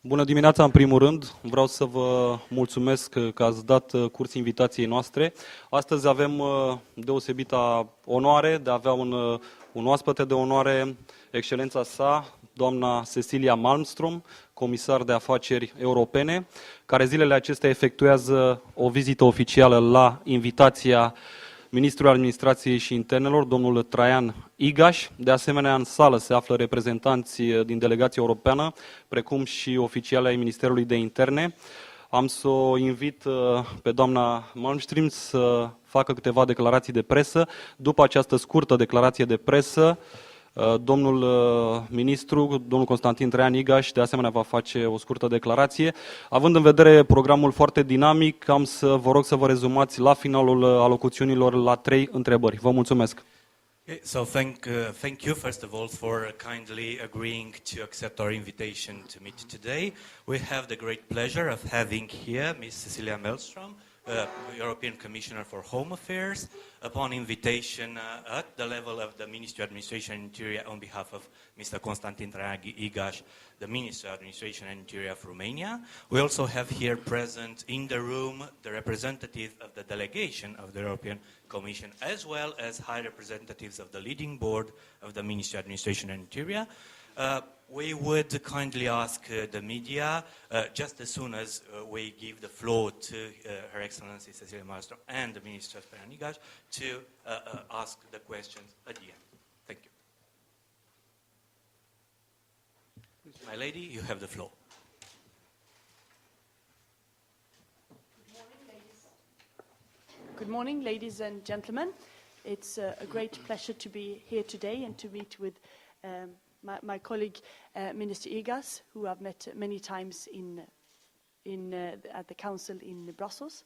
Bună dimineața, în primul rând. Vreau să vă mulțumesc că ați dat curs invitației noastre. Astăzi avem deosebita onoare de a avea un oaspete de onoare, excelența sa, doamna Cecilia MALMSTRÖM, comisar de afaceri europene, care zilele acestea efectuează o vizită oficială la invitația ministrului Administrației și Internelor, domnul Traian IGAŞ. De asemenea, în sală se află reprezentanți din Delegația Europeană, precum și oficiali ai Ministerului de Interne. Am să o invit pe doamna Malmström să facă câteva declarații de presă. După această scurtă declarație de presă, domnul ministru, domnul Constantin Traian IGAŞ, de asemenea va face o scurtă declarație. Având în vedere programul foarte dinamic, am să vă rog să vă rezumați la finalul alocuțiunilor la 3 întrebări. Vă mulțumesc. Okay, so thank you first of all for kindly agreeing to accept our invitation to meet today. We have the great pleasure of having here Ms. Cecilia MALMSTRÖM, European Commissioner for Home Affairs, upon invitation at the level of the Ministry of Administration and Interior on behalf of Mr. Constantin Traian IGAŞ, the Minister of Administration and Interior of Romania. We also have here present in the room the representative of the delegation of the European Commission, as well as high representatives of the leading board of the Ministry of Administration and Interior. We would kindly ask the media, just as soon as we give the floor to Her Excellency Cecilia MALMSTRÖM and the Minister Traian IGAŞ, to ask the questions at the end. Thank you. My lady, you have the floor. Good morning, ladies and gentlemen. It's a great pleasure to be here today and to meet with my colleague, Minister Igas, who I've met many times at the Council in Brussels.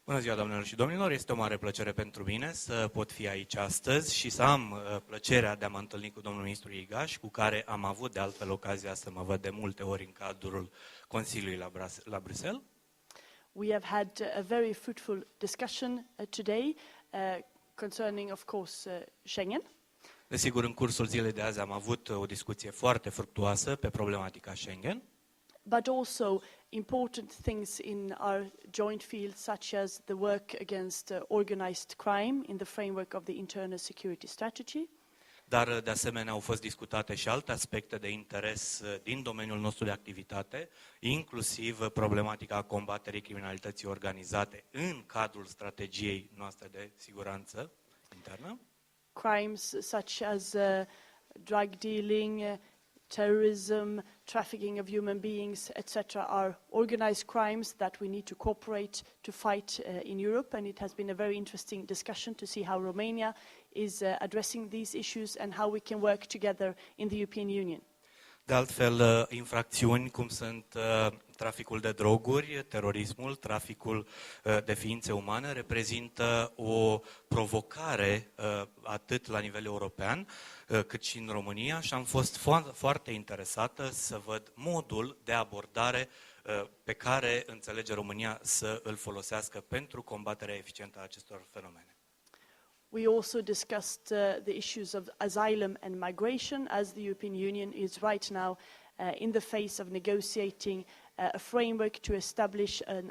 Bună ziua, doamnelor și domnilor! Este o mare plăcere pentru mine să pot fi aici astăzi și să am plăcerea de a mă întâlni cu domnul ministru IGAŞ, cu care am avut de altfel ocazia să mă văd de multe ori în cadrul Consiliului la Bruxelles. We have had a very fruitful discussion today concerning, of course, Schengen. Desigur, în cursul zilei de azi am avut o discuție foarte fructuoasă pe problematica Schengen. But also important things in our joint field, such as the work against organized crime in the framework of the Internal Security Strategy. Dar, de asemenea, au fost discutate și alte aspecte de interes din domeniul nostru de activitate, inclusiv problematica combaterii criminalității organizate în cadrul strategiei noastre de siguranță internă. Crimes such as drug dealing, terrorism, trafficking of human beings, etc. are organized crimes that we need to cooperate to fight in Europe, and it has been a very interesting discussion to see how Romania is addressing these issues and how we can work together in the European Union. De altfel, infracțiuni cum sunt traficul de droguri, terorismul, traficul de ființe umane reprezintă o provocare atât la nivel european cât și în România și am fost foarte interesată să văd modul de abordare pe care înțelege România să îl folosească pentru combaterea eficientă a acestor fenomene. We also discussed the issues of asylum and migration, as the European Union is right now in the phase of negotiating a framework to establish a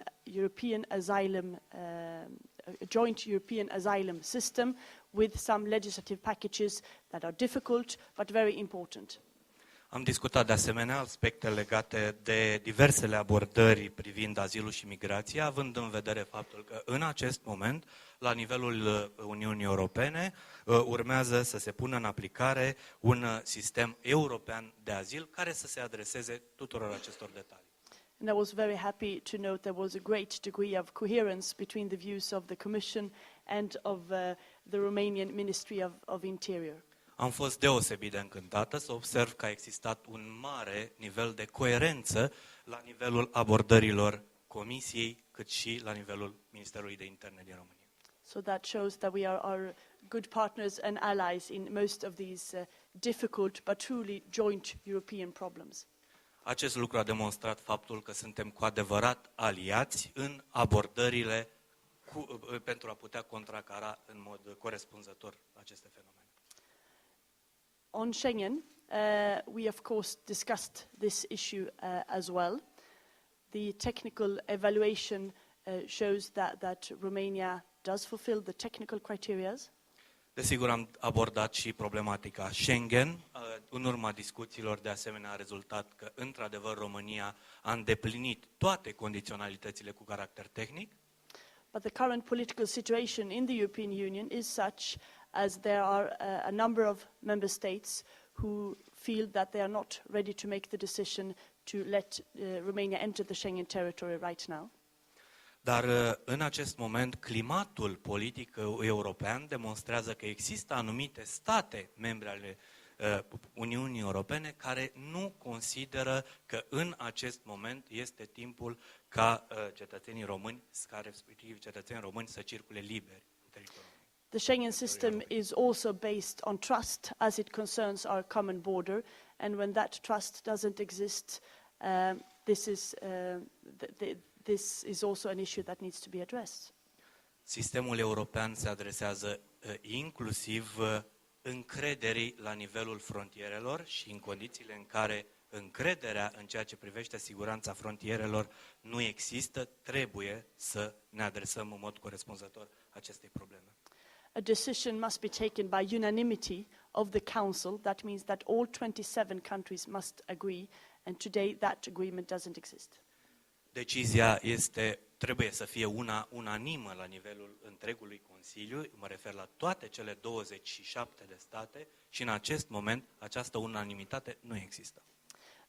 joint European asylum system with some legislative packages that are difficult but very important. Am discutat de asemenea aspecte legate de diversele abordări privind azilul și migrația, având în vedere faptul că în acest moment, la nivelul Uniunii Europene, urmează să se pună în aplicare un sistem european de azil care să se adreseze tuturor acestor detalii. And I was very happy to note there was a great degree of coherence between the views of the Commission and of the Romanian Ministry of Interior. Am fost deosebit de încântată să observ că a existat un mare nivel de coerență la nivelul abordărilor Comisiei, cât și la nivelul Ministerului de Interne din România. So that shows that we are good partners and allies in most of these difficult but truly joint European problems. Acest lucru a demonstrat faptul că suntem cu adevărat aliați în abordările pentru a putea contracara în mod corespunzător aceste fenomene. On Schengen, we of course discussed this issue as well. The technical evaluation shows that Romania does fulfill the technical criteria. Desigur, am abordat și problematica Schengen. În urma discuțiilor, de asemenea, a rezultat că, într-adevăr, România a îndeplinit toate condiționalitățile cu caracter tehnic. But the current political situation in the European Union is such as there are a number of member states who feel that they are not ready to make the decision to let Romania enter the Schengen territory right now. Dar în acest moment, climatul politic european demonstrează că există anumite state membre ale Uniunii Europene care nu consideră că în acest moment este timpul ca cetățenii români, respectiv cetățenii români, să circule liberi în teritoriul. The Schengen system is also based on trust as it concerns our common border, and when that trust doesn't exist, this is also an issue that needs to be addressed. Sistemul european se adresează inclusiv încrederii la nivelul frontierelor și în condițiile în care încrederea în ceea ce privește siguranța frontierelor nu există, trebuie să ne adresăm în mod corespunzător acestei probleme. A decision must be taken by unanimity of the Council. That means that all 27 countries must agree, and today that agreement doesn't exist. Decizia trebuie să fie una unanimă la nivelul întregului Consiliu, mă refer la toate cele 27 de state și în acest moment această unanimitate nu există.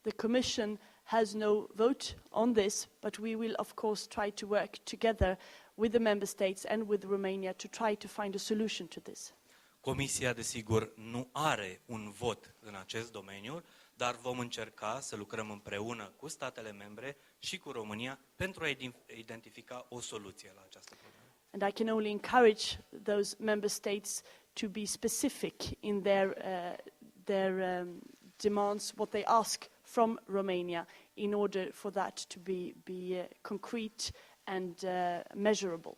The Commission has no vote on this, but we will of course try to work together with the Member States and with Romania to try to find a solution to this. Comisia, desigur, nu are un vot în acest domeniu, dar vom încerca să lucrăm împreună cu statele membre și cu România pentru a identifica o soluție la această problemă. And I can only encourage those member states to be specific in their demands, what they ask from Romania, in order for that to be concrete and measurable.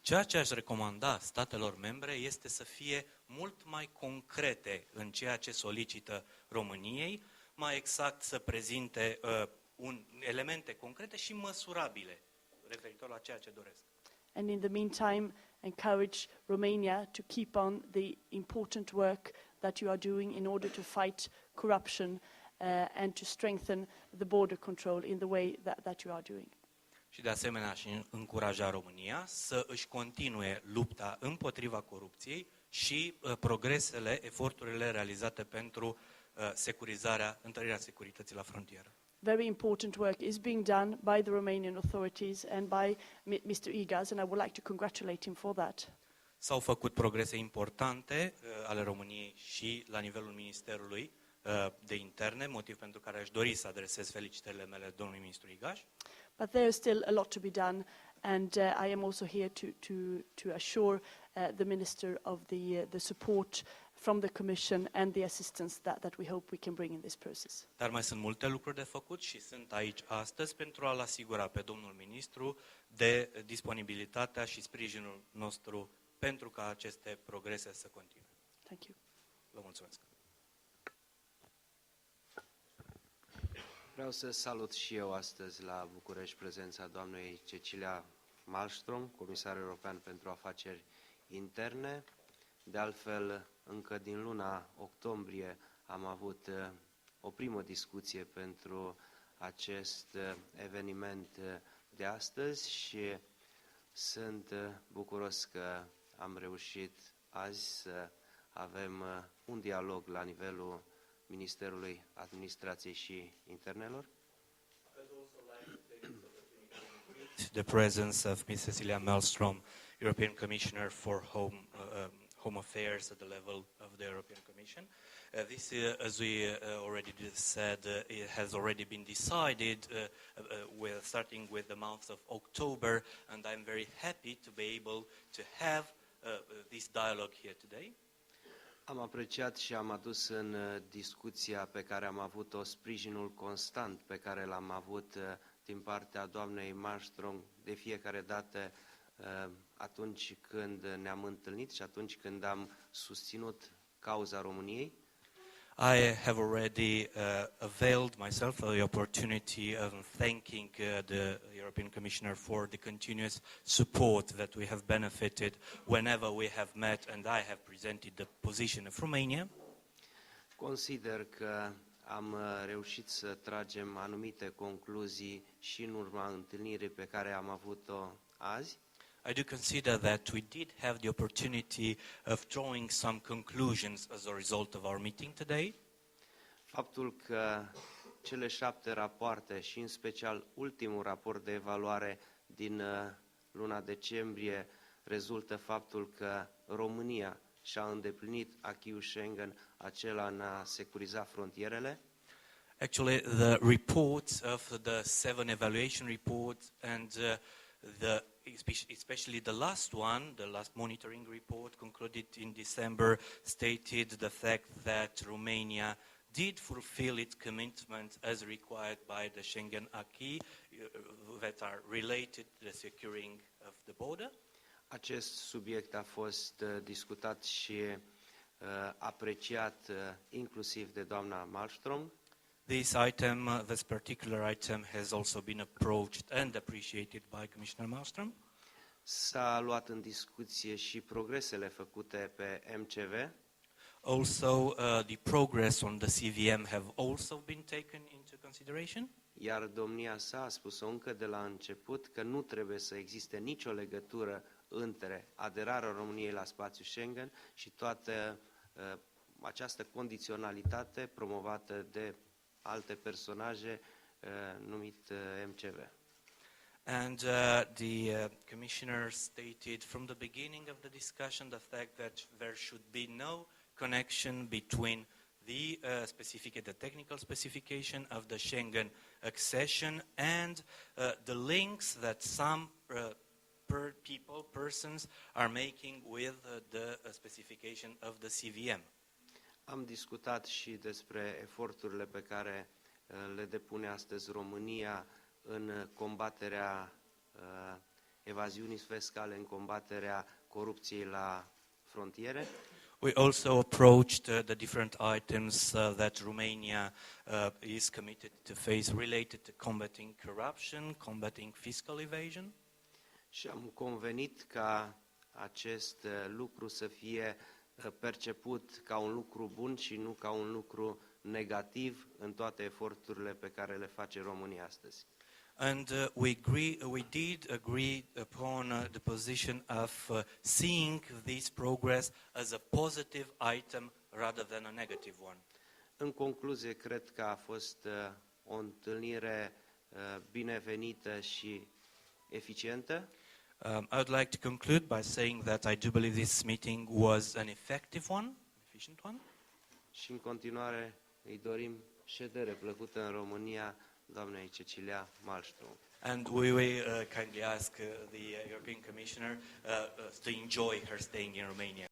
Ceea ce aș recomanda statelor membre este să fie mult mai concrete în ceea ce solicită României, mai exact să prezinte elemente concrete și măsurabile referitor la ceea ce doresc. And in the meantime, encourage Romania to keep on the important work that you are doing in order to fight corruption and to strengthen the border control in the way that you are doing. Și de asemenea și încuraja România să își continue lupta împotriva corupției și progresele, eforturile realizate pentru întărirea securității la frontieră. Very important work is being done by the Romanian authorities and by Mr. Igas, and I would like to congratulate him for that. S-au făcut progrese importante ale României și la nivelul Ministerului de Interne, motiv pentru care aș dori să adresez felicitările mele domnului ministru Igas. But there is still a lot to be done, and I am also here to assure the Minister of the support from the Commission and the assistance that we hope we can bring in this process. Dar mai sunt multe lucruri de făcut și sunt aici astăzi pentru a-l asigura pe domnul ministru de disponibilitatea și sprijinul nostru pentru ca aceste progrese să continue. Thank you. Vă mulțumesc. Vreau să salut și eu astăzi la București prezența doamnei Cecilia MALMSTRÖM, comisar european pentru afaceri interne. De altfel, încă din luna octombrie am avut o primă discuție pentru acest eveniment de astăzi și sunt bucuros că am reușit azi să avem un dialog la nivelul Ministerului Administrației și Internelor. The presence of Ms. Cecilia MALMSTRÖM, European Commissioner for Home Affairs at the level of the European Commission. This, as we already said, it has already been decided starting with the month of October, and I'm very happy to be able to have this dialogue here today. Am apreciat și am adus în discuția pe care am avut-o sprijinul constant pe care l-am avut din partea doamnei Malmström de fiecare dată atunci când ne-am întâlnit și atunci când am susținut cauza României. I have already availed myself of the opportunity of thanking the European Commissioner for the continuous support that we have benefited whenever we have met and I have presented the position of Romania. Consider că am reușit să tragem anumite concluzii și în urma întâlnirii pe care am avut-o azi. I do consider that we did have the opportunity of drawing some conclusions as a result of our meeting today. Faptul că cele 7 rapoarte și în special ultimul raport de evaluare din luna decembrie rezultă faptul că România și-a îndeplinit acquis-ul Schengen, acela în a securiza frontierele. Actually, the reports of the 7 evaluation reports and especially the last one, the last monitoring report concluded in December, stated the fact that Romania did fulfill its commitments as required by the Schengen acquis that are related to the securing of the border. Acest subiect a fost discutat și apreciat inclusiv de doamna Malmström. This particular item has also been approached and appreciated by Commissioner Malmström. S-a luat în discuție și progresele făcute pe MCV. Also, the progress on the CVM have also been taken into consideration. Iar domnia sa a spus-o încă de la început că nu trebuie să existe nicio legătură între aderarea României la spațiul Schengen și toată această condiționalitate promovată de alte personaje numit MCV. And the Commissioner stated from the beginning of the discussion the fact that there should be no connection between the the technical specification of the Schengen accession and the links that some persons are making with the specification of the CVM. Am discutat și despre eforturile pe care le depune astăzi România în combaterea evaziunii fiscale, în combaterea corupției la frontiere. We also approached the different items that Romania is committed to face related to combating corruption, combating fiscal evasion. Și am convenit ca acest lucru să fie perceput ca un lucru bun și nu ca un lucru negativ în toate eforturile pe care le face România astăzi. And we did agree upon the position of seeing this progress as a positive item rather than a negative one. În concluzie, cred că a fost o întâlnire binevenită și eficientă. I would like to conclude by saying that I do believe this meeting was an effective one, efficient one. Și în continuare îi dorim ședere plăcută în România doamnei Cecilia Malmström. And we will kindly ask the European Commissioner to enjoy her staying in Romania.